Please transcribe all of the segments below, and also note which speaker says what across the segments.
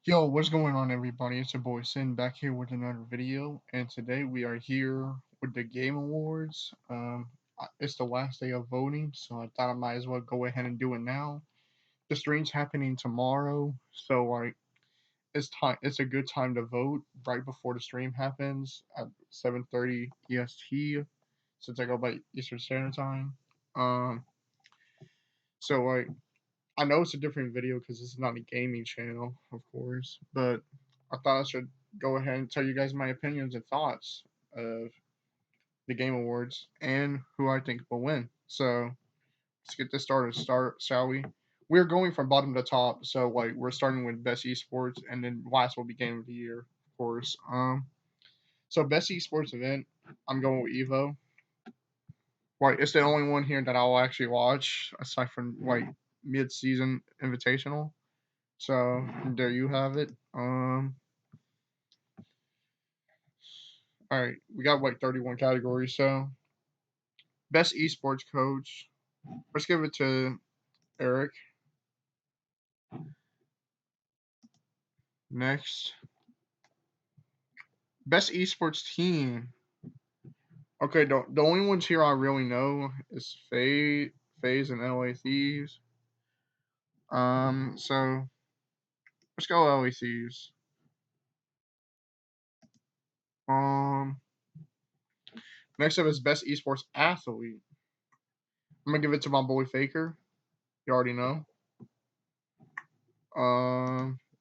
Speaker 1: Yo, what's going on, everybody? It's your boy Sin back here with another video, and today we are here with the Game Awards. It's the last day of voting, so I thought I might as well go ahead and do it now. The stream's happening tomorrow, so it's time. It's a good time to vote right before the stream happens at 7:30 EST, since I go by Eastern Standard Time. Um, so I know it's a different video because this is not a gaming channel, of course, but I thought I should go ahead and tell you guys my opinions and thoughts of the Game Awards and who I think will win. So let's get this started. Shall we? We're going from bottom to top, so we're starting with best esports, and then last will be game of the year, of course. So best esports event, I'm going with Evo. It's the only one here that I'll actually watch aside from mid-season invitational. So there you have it. All right, we got 31 categories. So best esports coach. Let's give it to Eric. Next, best esports team. Okay, the only ones here I really know is FaZe and LA Thieves. So let's go LA Thieves. Um, Next up is best esports athlete. I'm gonna give it to my boy Faker. You already know.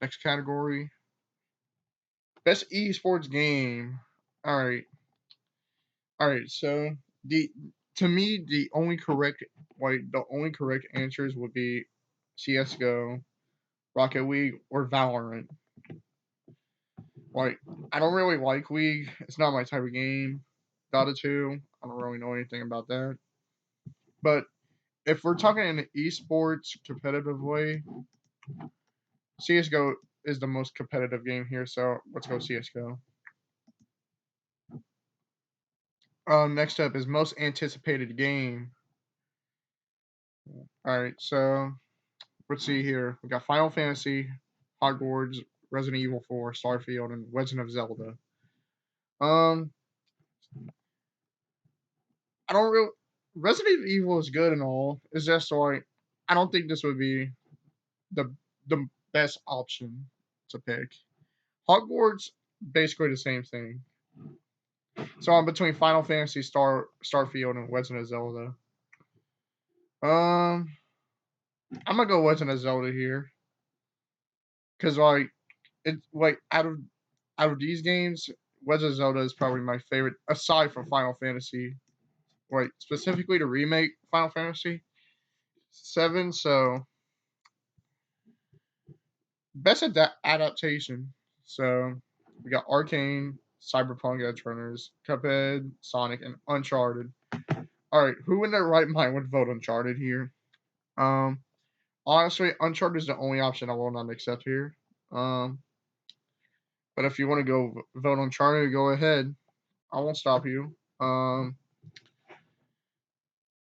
Speaker 1: Next category, best esports game. All right, all right. So the to me the only correct answers would be CS:GO, Rocket League, or Valorant. Like I don't really like League. It's not my type of game. Dota 2. I don't really know anything about that. But if we're talking in an esports competitive way, CS:GO is the most competitive game here. So let's go CS:GO. Next up is most anticipated game. All right, so let's see here. We got Final Fantasy, Hogwarts, Resident Evil 4, Starfield, and Legend of Zelda. Um, I don't really. Resident Evil is good and all. It's just I don't think this would be the the best option to pick. Hogwarts, basically the same thing. So I'm between Final Fantasy, Starfield, and Legend of Zelda. Um, I'm gonna go Legend of Zelda here because out of these games, Legend of Zelda is probably my favorite aside from Final Fantasy. Specifically the remake Final Fantasy 7. So best adaptation. So we got Arcane, Cyberpunk Edge Runners, Cuphead, Sonic, and Uncharted. All right, who in their right mind would vote Uncharted here? Um, Honestly, Uncharted is the only option I will not accept here. Um, but if you want to go vote Uncharted, go ahead. I won't stop you.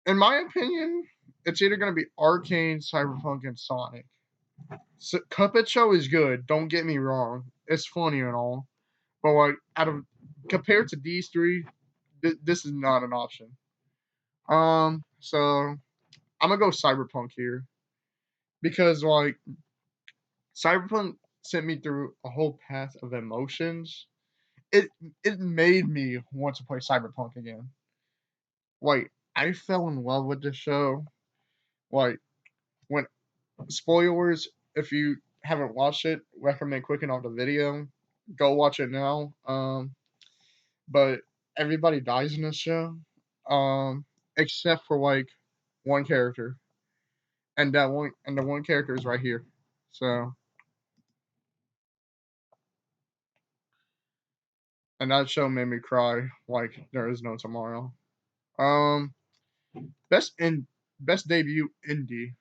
Speaker 1: In my opinion, it's either going to be Arcane, Cyberpunk, and Sonic. So, Cuphead Show is good. Don't get me wrong; it's funny and all, but out of compared to these three, this is not an option. So I'm gonna go Cyberpunk here because Cyberpunk sent me through a whole path of emotions. It made me want to play Cyberpunk again. I fell in love with this show. Like when spoilers, if you haven't watched it, recommend clicking off the video. Go watch it now. But everybody dies in this show, um, except for one character, and the one character is right here. So, and that show made me cry like there is no tomorrow. Um, best in best debut indie.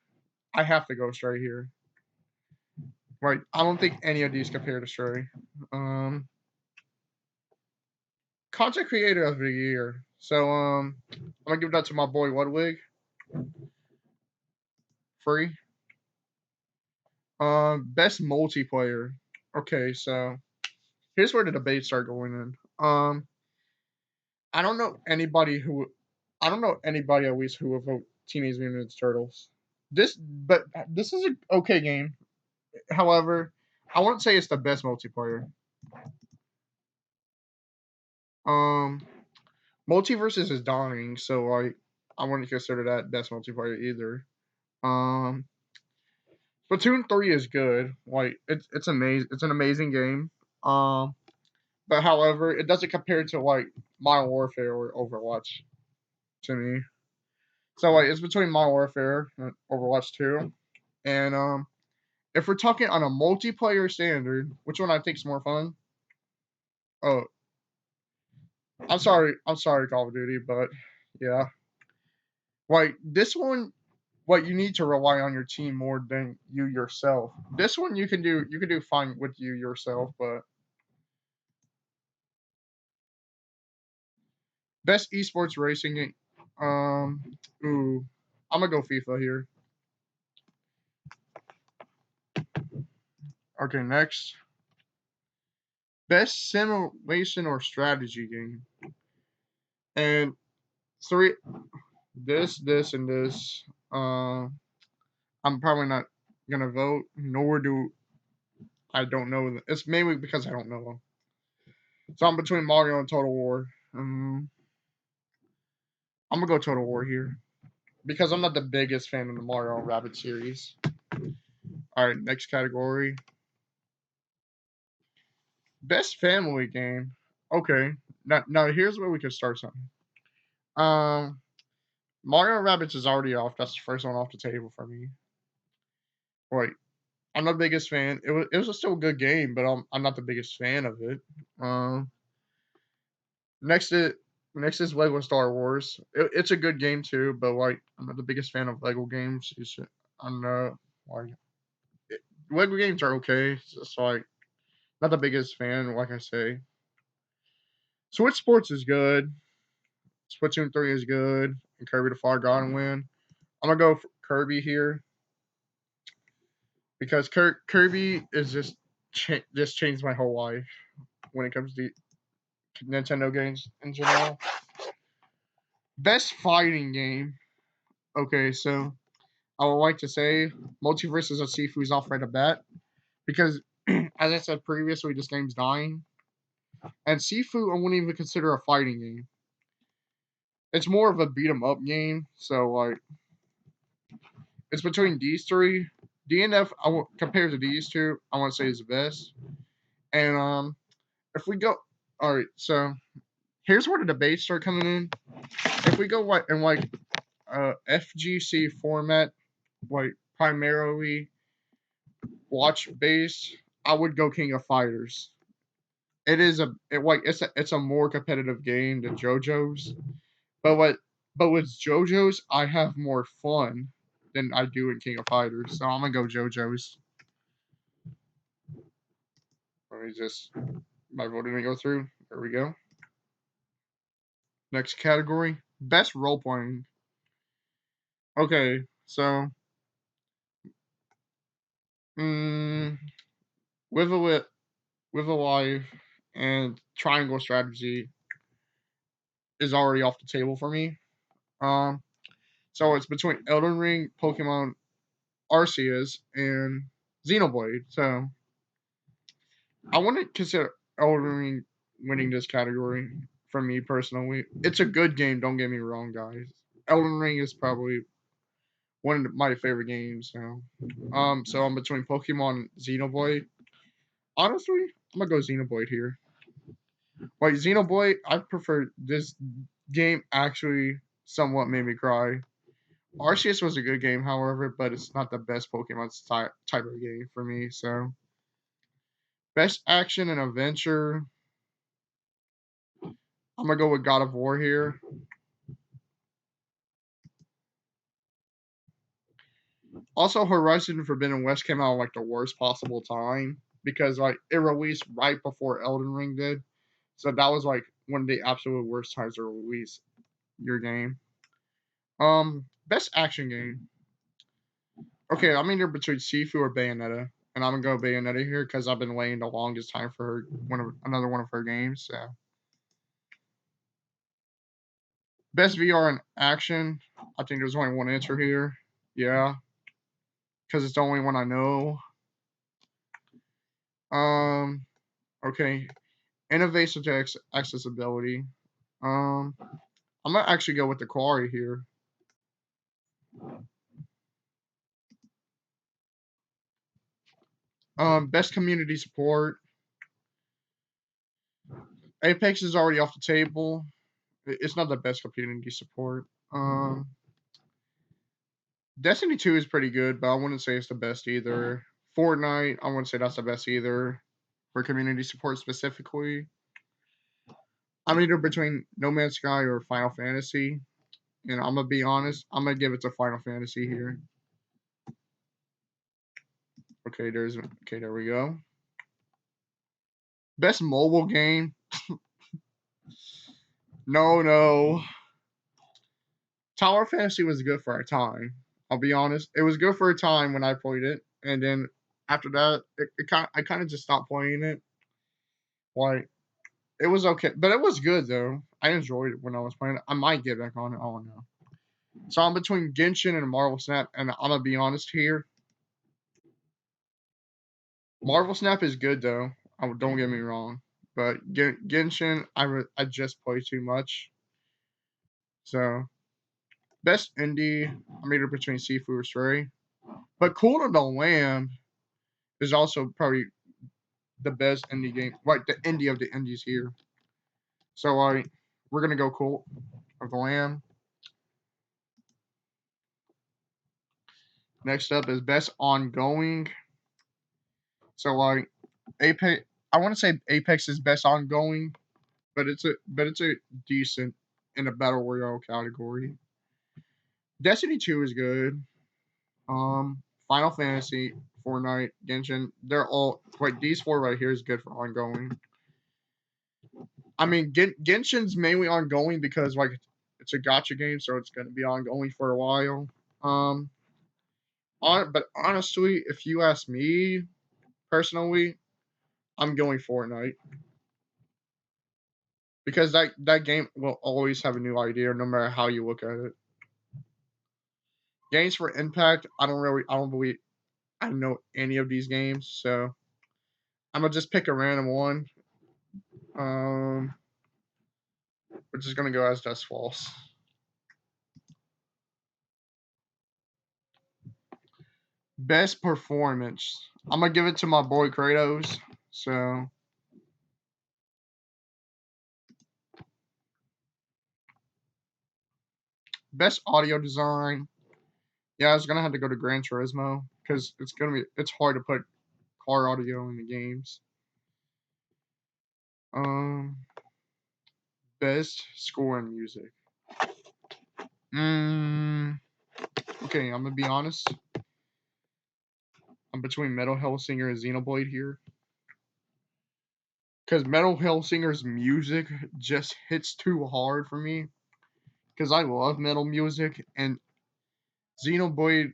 Speaker 1: I have to go Stray here. I don't think any of these compare to Stray. Um, Content creator of the year. So I'm gonna give that to my boy Ludwig. Free. Best multiplayer. Okay, so here's where the debates start going in. I don't know anybody who, I don't know anybody at least who would vote Teenage Mutant Ninja Turtles. But this is an okay game. However, I wouldn't say it's the best multiplayer. Um, Multiverses is dying, so like I wouldn't consider that best multiplayer either. Um, Splatoon 3 is good. Like it's amazing. It's an amazing game. Um, but however, it doesn't compare to like Modern Warfare or Overwatch to me. So like it's between Modern Warfare and Overwatch 2. And if we're talking on a multiplayer standard, which one I think is more fun? Oh, I'm sorry, Call of Duty, but yeah, like this one, what you need to rely on your team more than you yourself. This one you can do fine with you yourself, but best esports racing game. Ooh, I'm gonna go FIFA here. Okay, next, best simulation or strategy game, and three. This, and this. Uh, I'm probably not gonna vote. Nor do I don't know. It's mainly because I don't know them. So I'm between Mario and Total War. I'm gonna go Total War here because I'm not the biggest fan of the Mario and Rabbit series. All right, next category: best family game. Okay, now here's where we can start something. Um, Mario and Rabbids is already off. That's the first one off the table for me. Right, I'm not the biggest fan. It was a still a good game, but I'm not the biggest fan of it. Um, next is next is Lego Star Wars. It's a good game too, but like I'm not the biggest fan of Lego games. I'm not like Lego games are okay. It's just like not the biggest fan. Like I say, Switch Sports is good. Splatoon 3 is good. And Kirby the Far Gone win. I'm gonna go for Kirby here because Kirby is just changed my whole life when it comes to Nintendo games in general. Best fighting game. Okay, so I would like to say Multiverses of Sifu is off right at bat because, as I said previously, this game's dying. And Sifu, I wouldn't even consider a fighting game. It's more of a beat 'em up game. So like, it's between these three. DNF compared to these two, I want to say is the best. And if we go, all right. So here's where the debates start coming in. If we go like in like FGC format, like primarily watch based, I would go King of Fighters. It's a more competitive game than JoJo's, but with JoJo's I have more fun than I do in King of Fighters, so I'm gonna go JoJo's. Let me just my voting to go through. There we go. Next category: best role playing. Okay, so mm, with a with a life and triangle strategy is already off the table for me. Um, so it's between Elden Ring, Pokemon Arceus, and Xenoblade. So I wouldn't consider Elden Ring winning this category for me personally. It's a good game, don't get me wrong, guys. Elden Ring is probably one of my favorite games now. So I'm between Pokemon and Xenoblade. Honestly, I'm gonna go Xenoblade here. Like Xenoblade, I prefer this game actually somewhat made me cry. Arceus was a good game, however, but it's not the best Pokemon type of game for me. So, best action and adventure, I'm gonna go with God of War here. Also, Horizon Forbidden West came out like the worst possible time because like it released right before Elden Ring did, so that was like one of the absolute worst times to release your game. Best action game. Okay, I'm either between Sifu or Bayonetta. and I'm gonna go Bayonetta here because I've been waiting the longest time for her another one of her games. So best VR in action. I think there's only one answer here. Yeah, because it's the only one I know. Um, okay, innovation to accessibility. Um, I'm gonna actually go with the Quarry here. Best community support. Apex is already off the table. It's not the best community support. Destiny 2 is pretty good, but I wouldn't say it's the best either. Fortnite, I wouldn't say that's the best either for community support specifically. I'm either between No Man's Sky or Final Fantasy, and I'm gonna be honest, I'm gonna give it to Final Fantasy here. Okay, there we go. Best mobile game. No. Tower Fantasy was good for a time. I'll be honest. It was good for a time when I played it, and then after that, I kind of just stopped playing it. Like it was okay, but it was good though. I enjoyed it when I was playing it. I might get back on it. I don't know. So I'm between Genshin and Marvel Snap, and I'm gonna be honest here. Marvel Snap is good though. Don't get me wrong, but Genshin, I just play too much. So best indie, I'm either between Sifu or Stray, but Cool to the Lamb is also probably the best indie game, like the indie of the indies here. So we're gonna go Cool of the Lamb. Next up is best ongoing. So Apex, I want to say Apex is best ongoing, but it's a decent in the battle royale category. Destiny 2 is good. Final Fantasy, Fortnite, Genshin, they're all like these four right here is good for ongoing. I mean, Genshin's mainly ongoing because like it's a gotcha game, so it's going to be ongoing for a while. Um, but honestly, if you ask me personally, I'm going Fortnite because that game will always have a new idea, no matter how you look at it. Games for Impact, I don't believe I know any of these games, so I'm gonna just pick a random one. Um, we're just gonna go as Dust Falls. Best performance. I'm gonna give it to my boy Kratos. So best audio design. Yeah, I was gonna have to go to Gran Turismo because it's hard to put car audio in the games. Um, best score and music. Mm, okay, I'm gonna be honest. I'm between Metal Hellsinger and Xenoblade here because Metal Hellsinger's music just hits too hard for me because I love metal music and Xenoblade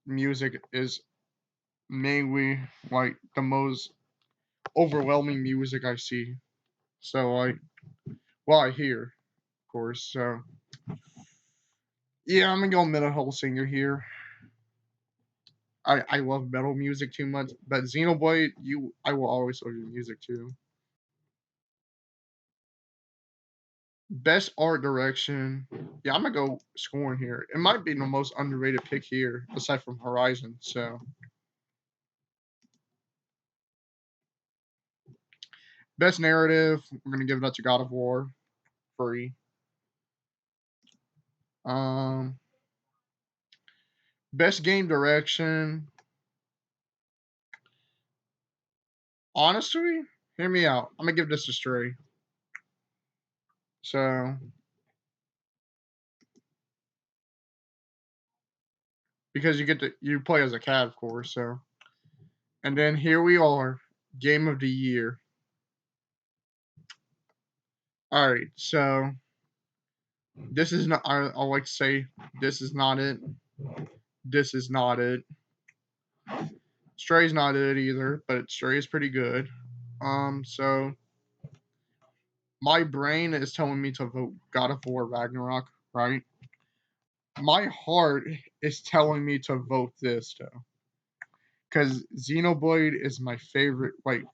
Speaker 1: music is mainly like the most overwhelming music I see. So I hear, of course. So yeah, I'm gonna go Metal Hellsinger here. I love metal music too much, but Xenoblade, I will always love your music too. Best art direction. Yeah, I'm gonna go Scorn here. It might be the most underrated pick here, aside from Horizon. So best narrative, we're gonna give that to God of War. Free. Um, best game direction. Honestly, hear me out. I'm gonna give this to Stray. So because you play as a cat, of course. So and then here we are, game of the year. All right, so this is not. I like to say this is not it. This is not it. Stray's not it either, but Stray is pretty good. So my brain is telling me to vote God of War Ragnarok, right? My heart is telling me to vote this though, because Xenoblade is my favorite, like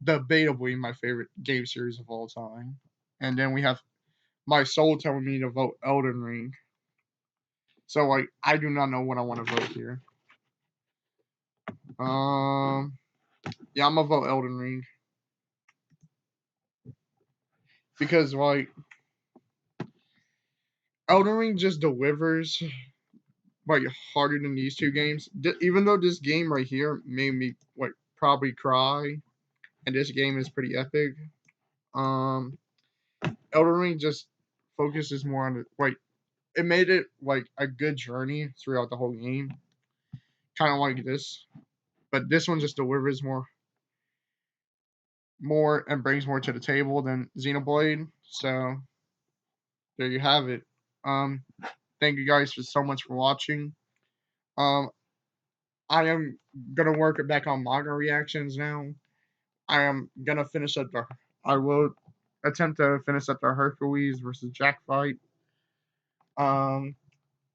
Speaker 1: debatably my favorite game series of all time. And then we have my soul telling me to vote Elden Ring. So like I do not know what I want to vote here. Um, yeah, I'm gonna vote Elden Ring because like Elden Ring just delivers like harder than these two games. Even though this game right here made me like probably cry, and this game is pretty epic. Um, Elden Ring just focuses more on like it made it like a good journey throughout the whole game, kind of like this. But this one just delivers more and brings more to the table than Xenoblade. So there you have it. Um, thank you guys for so much for watching. Um, I am gonna work it back on manga reactions now. I am gonna finish up the. I will attempt to finish up the Hercules versus Jack fight. Um,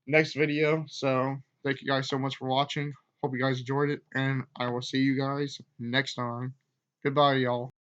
Speaker 1: next video. So thank you guys so much for watching. Hope you guys enjoyed it, and I will see you guys next time. Goodbye, y'all.